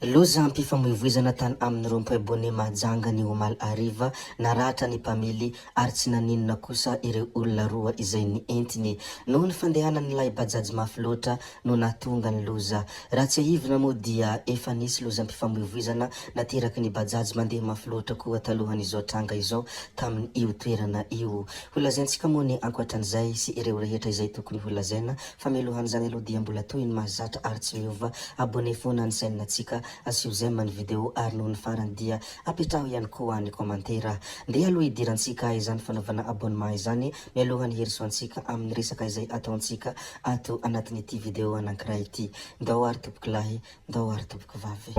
Loza ampifamoivoizana tany amin'ny rompoebone mahajanga ny omaly ariva naratra ny mpamily ary tsy naninona kosa ireo olona roa izay ny entiny noho ny fandehanany lay bajaji mafy loatra no nahatonga ny loza. Raha tsy ahivina moa dia efa nisy loza ampifamoivoizana nateraky ny bajaji mandeha mafy loatra koa talohan'izao tranga izao tamin'ny io toerana io. Holazaintsika moa ny ankoatran'izay sy ireo rehetra izay tokony holazaina fa mialohan'izany aloha dia mbola toy ny mahazatra ary tsy miova abone foana ny sainatsika asio j'aime ny video ary noho ny farany dia apetraho ihany koa ny komantera. Ndeha aloha idirantsika izany fanaovana abonnement izany mialohany herisoantsika amin'ny resaka izay ataontsika ato anatin'ity video anankiray ity. Ndao ary toboky lahy, ndao ary toboky vavy.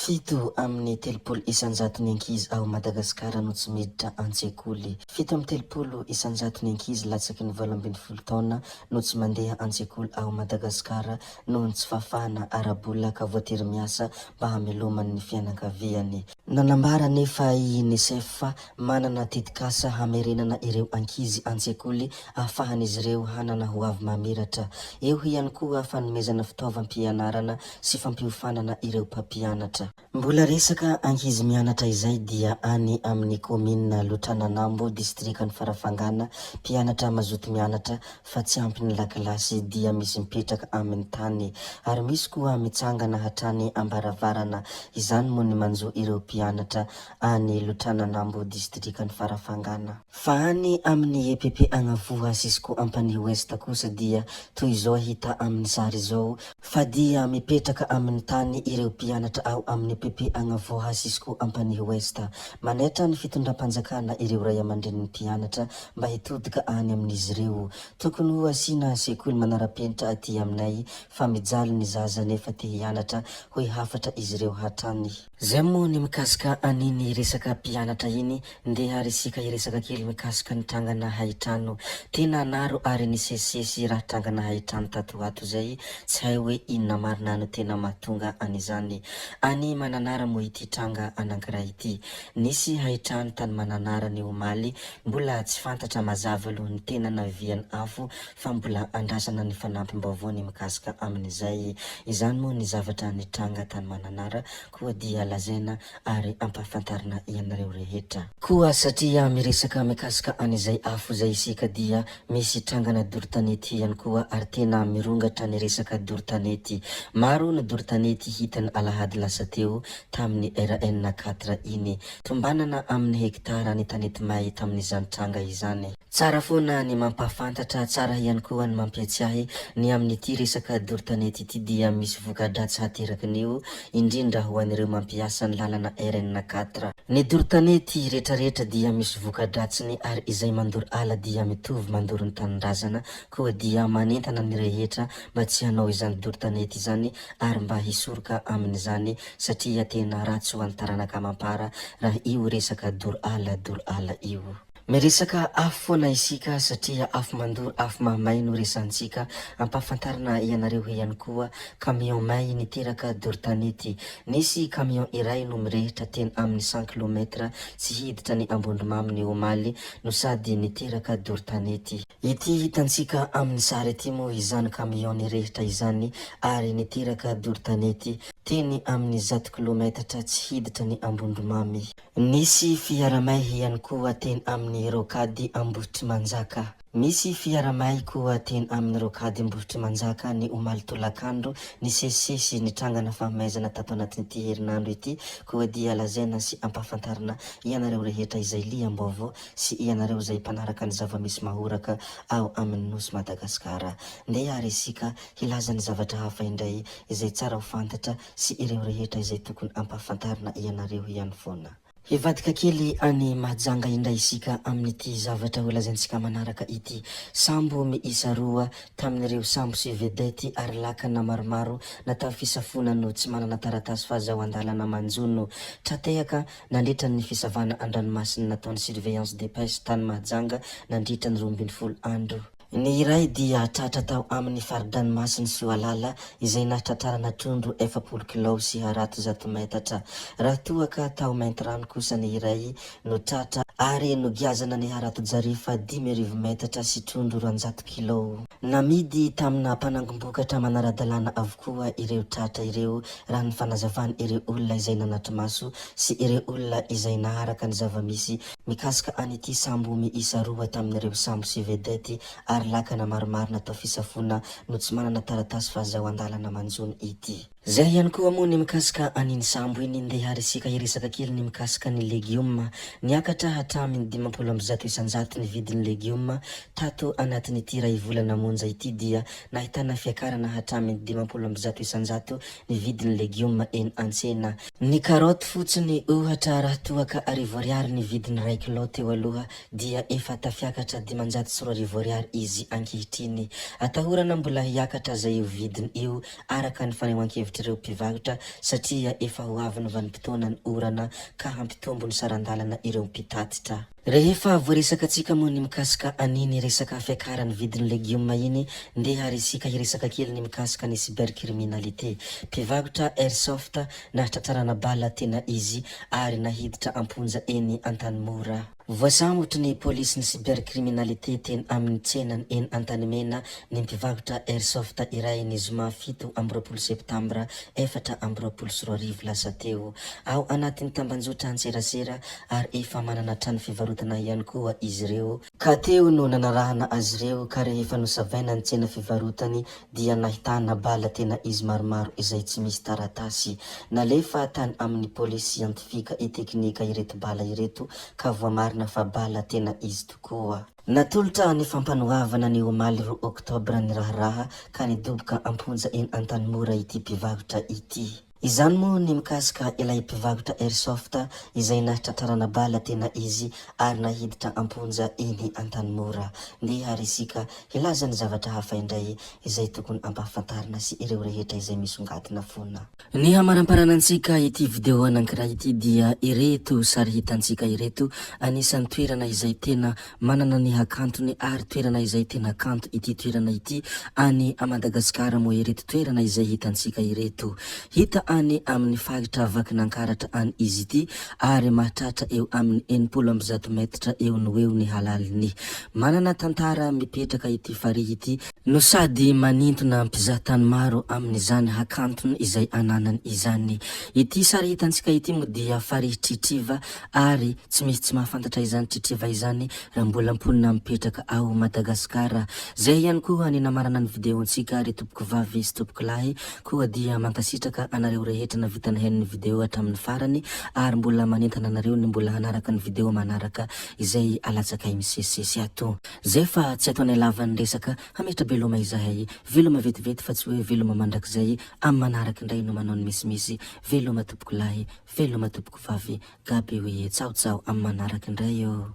Fito amin'ny telopolo isanjato ny ankizy ao Madagasikara no tsy miditra an-tsekoly. Fito amin'ny telopolo isanjato ny ankizy latsaky ny 12 taona no tsy mandeha an-tsekoly ao Madagasikara noho ny tsy fahafahana ara-bola ka voatery miasa mba hamelomany fianakaviany. Nanambara nefa i UNICEF fa manana tetikasa hamerenana ireo ankizy an-tsekoly ahafahan'izy ireo hanana ho avy mamiratra. Eo ihany koa fanomezana fitaovam-pianarana sy fampiofanana ireo mpampianatra. Mbola resaka ankizy mianatra izay dia any amin'ny komina Lotrananambo distrikany Farafangana, mpianatra mazoto mianatra fa tsy ampy ny lakilasy dia misy mipetraka amin'ny tany ary misy koa mitsangana hatrany ambaravarana. Izany moa ny manjo ireo mpianatra any Lotrananambo distrikany Farafangana. Fa any amin'ny EPP Agnavoa Sisco Ampani Ouest kosa dia toy izao hita amin'ny sary izao fa dia mipetraka amin'ny tany ireo mpianatra ao amin'ny EPP Agnavoa Sisco Ampani Ouest. Manaitra ny fitondram-panjakana ireo ray aman-dren'ny mpianatra mba hitodika any amin'izy ireo. Tokony ho asiana sekoly manara-penitra aty aminay fa mijaly ny zaza nefa te hianatra hoe hafatra izy ireo hatrany. Zay moa ny mikasika aniny resaka mpianatra iny, ndeha resika iresaka kely mikasika ny trangana haitrano. Tena naro ary ny sesisesy raha trangana haitrano tato ato zay, tsy hay hoe inona marina no tena mahatonga an'izany. Any Mananara moa ity tranga anankiray ity. Nisy haitrano tany Mananara ny omaly, mbola tsy fantatra mazava aloha ny tena naviany afo fa mbola andrasana ny fanampim-baovao ny mikasika amin'izay. Izany moa ny zavatra ny tranga tany Mananara koa dia lazaina ary ampafantarina ianareo rehetra. Koa satria miresaka mikasika an'izay afo zay isika dia misy trangana doron-tanety ihany koa ary tena mirongatra ny resaka doron-tanety. Maro ny doron-tanety hitany alahady lasa teo tamin'ny RN4 iny. Tombanana amin'ny hektara ny tanety may tamin'izany tranga izany. Tsara foana ny mampafantatra, tsara ihany koa ny mampiatsiahy ny amin'ity resaka doron-tanety ity dia misy voka-dratsy hateraky neo indrindra ho an'ireo mampiasa ny lalana RN4. Ny doron-tanety rehetrarehetra dia misy voka-dratsiny ary izay mandoro ala dia mitovy mandoro ny tanindrazana koa dia manentana ny rehetra mba tsy hanao izany doron-tanety izany ary mba hisoroka amin'izany satria tena ratsy ho an'ny taranaka mampara raha io resaka doro ala io. Miresaka afo foana isika satria afo mandoro afo mahamay no resantsika, ampafantarina ianareo ihany koa camion may niteraka doron-tanety. Nisy camion iray no mirehitra teny amin'ny 100 km tsy hiditra ny Ambondromamy ny omaly no sady niteraka doron-tanety. Ity hitantsika amin'ny sary ity moa izany camion nirehitra izany ary niteraka doron-tanety teny amin'ny 100 km tsy hiditra ny Ambondromamy. Nisy fiaramay ihany koa teny amin'ny Rokady Ambohitrimanjaka. Misy fiaramay koa teny amin'ny Rokady Ambohitrimanjaka ny omaly tolakandro ny sesisesy ny trangana fahamaizana tato anatin'ity herinandro ity koa dia lazaina sy ampafantarina ianareo rehetra izay liam-baovao sy ianareo izay mpanaraka ny zava-misy mahoraka ao amin'ny nosy Madagasikara. Ndeha ary isika hilaza ny zavatra hafa indray izay tsara ho fantatra sy ireo rehetra izay tokony ampafantarina ianareo ihany foana. Hivadika kely any Mahajanga indray isika amin'ity zavatra ho lazaintsika manaraka ity. Sambo miisa roa tamin'ireo sambo sy vedety ary lakana maromaro natao fisafona no tsy manana taratasy fa zao andalana manjono. Tratehaka nandritra ny fisavana an-dranomasina nataon'ny surveillance de pêche tany Mahajanga nandritra ny 12 andro. Ny iray dia tratra tao amin'ny faridranomasiny Soalala izay nahatratrarana trondro 7 kilao sy 100 metatra. Raha toa ka tao mainty rano kosa ny iray no tratra ary nogiazana ny Haratojarifa 10 metatra sy trondro 100 kilao. Namidy tamina mpanangom-bokatra manara-dalàna avokoa ireo tratra ireo raha ny fanazavany ireo olona izay nanatry maso sy ireo olona izay naharaka ny zavamisy mikasika an'ity sambo miisa 2 tamin'ireo sambo sy vedety ary lakana maromaro natao fisafona no tsy manana taratasy fa azaho andalana manjony ity. Zay ihany koa moa ny mikasika an'iny sambo iny ndeha harisika iresaka kely ny mikasika ny legioma. Niakatra hatramin'ny 50 isanjato ny vidin'ny legioma tato anatin'ity ray volana monja ity dia nahitana fiakarana hatramin'ny 50 isanjato ny vidin'ny legioma eny an-tsena. Ny karoty fotsiny ohatra raha toa ka 10 ny vidin'ny 1 kilao teo aloha dia efa tafiakatra 510 izy ankehitriny. Atahorana mbola hiakatra zay io vidiny io araka ny fanehoan-kevitra ireo mpivarotra satria efa ho avy ny vanim-potoana ny orana ka hampitombo ny sarandalana ireo mpitatitra. Rehefa voaresaka antsika moa ny mikasika an'iny resaka fiakaran'ny vidin'ny legioma iny ndeha resika iresaka kely ny mikasika ny cybercriminalité. Mpivarotra airsoft nahatratrarana bala tena izy ary nahiditra amponja eny Antanimora. Voasamotry ny polisy ny cybercriminalité teny amin'ny tsenany eny Antanimena ny mpivarotra airsoft iray ny zoma 7 septambra 2024 lasa teo. Ao anatin'ny tambanjotra antserasera ary efa manana trano fivarotana ihany koa izy ireo. Ka teo no nanarahana azy ireo ka rehefa nosavaina ny tsena fivarotany dia nahitana bala tena izy maromaro izay tsy misy taratasy. Nalefa tany amin'ny polisy siantifika e teknika ireto bala ireto ka voamarina fa bala tena izy tokoa. Natolotra ny fampanohavana ny omaly 2 oktobra ny raharaha ka nidoboka amponja eny Antanimora ity mpivarotra ity. Izany moa ny mikasika ilay mpivarotra airsoft izay nahatratrarana bala tena izy ary nahiditra amponja eny Antanimora. Ndeha harisika hilaza ny zavatra hafa indray izay tokony ampahafantarina sy ireo rehetra izay misongadina fona. Ny hamaramparanansika ity video anankiray ity dia ireto sary hitantsika ireto anisan'ny toerana izay tena manana ny hakantony ary toerana izay tena kanto ity toerana ity any Madagasikara moa ireto toerana izay hitantsika ireto. Hita any amin'ny faritra Vakinankaratra any izy ity ary mahatratra eo amin'ny 80 metatra eo no eo ny halaliny. Manana tantara mipetraka ity farihy ity no sady manintona mpizahatany maro amin'izany hakantony izay ananany izany. Ity sary hitantsika ity mo dia farihy Tritriva ary tsy misy tsy mahafantatra izany Tritriva izany raha mbola mponina mipetraka ao Madagasikara. Zay ihany koa ny namarana ny video antsika ry tompoko vavy sy tompoko lahy koa dia mankasitraka anareo rehetra na vita ny hen'ny video hatramin'ny farany ary mbola manentana anareo ny mbola hanaraka ny video manaraka izay alatsakay misesisesy ato. Zay fa tsy ato analavany resaka hametra veloma izahay veloma vetivety fa tsy hoe veloma mandrakizay amin'ny manaraka indray no manao ny misimisy veloma tompoko lahy veloma tompoko vavy gaby hoe tsao tsao amin'ny manaraka indray eo.